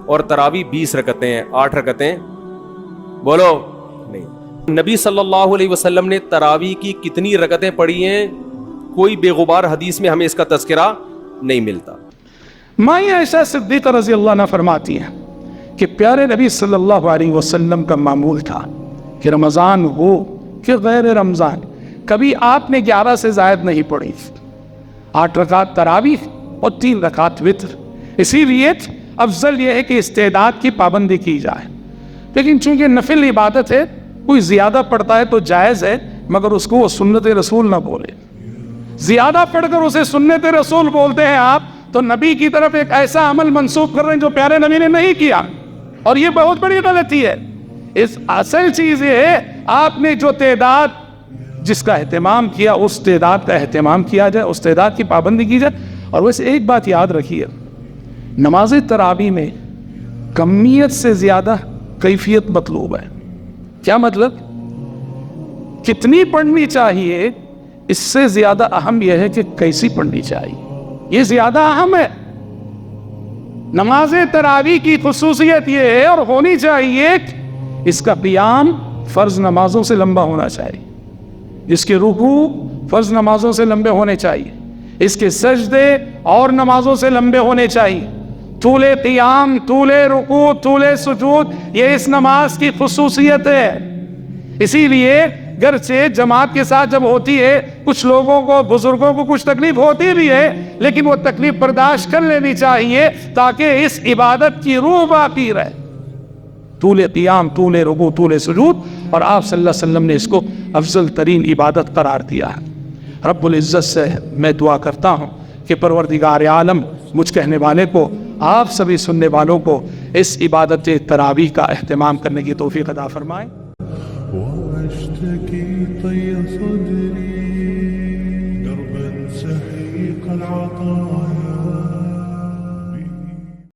اور تراویح 20 رکعتیں ہیں، 8 رکعتیں بولو نہیں۔ نبی صلی اللہ علیہ وسلم نے تراویح کی کتنی رکعتیں پڑھی ہیں؟ کوئی بے غبار حدیث میں ہمیں اس کا تذکرہ نہیں ملتا۔ مائیں عائشہ صدیقہ رضی اللہ عنہ فرماتی ہیں کہ پیارے نبی صلی اللہ علیہ وسلم کا معمول تھا کہ رمضان ہو کہ غیر رمضان کبھی آپ نے 11 سے زائد نہیں پڑھی، 8 رکعت تراویح اور 3 رکعت وتر۔ اسی لیے افضل یہ ہے کہ استعداد کی پابندی کی جائے، لیکن چونکہ نفل عبادت ہے کوئی زیادہ پڑھتا ہے تو جائز ہے، مگر اس کو وہ سنت رسول نہ بولے۔ زیادہ پڑھ کر اسے سنت رسول بولتے ہیں آپ تو نبی کی طرف ایک ایسا عمل منسوب کر رہے ہیں جو پیارے نبی نے نہیں کیا، اور یہ بہت بڑی غلطی ہے۔ اس اصل چیز یہ ہے آپ نے جو تعداد جس کا اہتمام کیا اس تعداد کا اہتمام کیا جائے، اس تعداد کی پابندی کی جائے۔ اور ویسے ایک بات یاد رکھیے، نماز تراویح میں کمیت سے زیادہ کیفیت مطلوب ہے۔ کیا مطلب؟ کتنی پڑھنی چاہیے اس سے زیادہ اہم یہ ہے کہ کیسی پڑھنی چاہیے، یہ زیادہ اہم ہے۔ نماز تراویح کی خصوصیت یہ ہے اور ہونی چاہیے اس کا قیام فرض نمازوں سے لمبا ہونا چاہیے، اس کے رکوع فرض نمازوں سے لمبے ہونے چاہیے، اس کے سجدے اور نمازوں سے لمبے ہونے چاہیے، طول قیام، طول رکوع، طول سجود، یہ اس نماز کی خصوصیت ہے۔ اسی لیے گرچہ جماعت کے ساتھ جب ہوتی ہے کچھ لوگوں کو، بزرگوں کو کچھ تکلیف ہوتی بھی ہے، لیکن وہ تکلیف برداشت کر لینی چاہیے تاکہ اس عبادت کی روح باقی رہے۔ طول قیام، طول رکوع، طول سجود، اور آپ صلی اللہ علیہ وسلم نے اس کو افضل ترین عبادت قرار دیا ہے۔ رب العزت سے میں دعا کرتا ہوں کہ پروردگار عالم مجھ کہنے والے کو، آپ سبھی سننے والوں کو اس عبادت تراویح کا اہتمام کرنے کی توفیق عطا فرمائے۔ واشتكي طي صدري دربا سحيق العطايا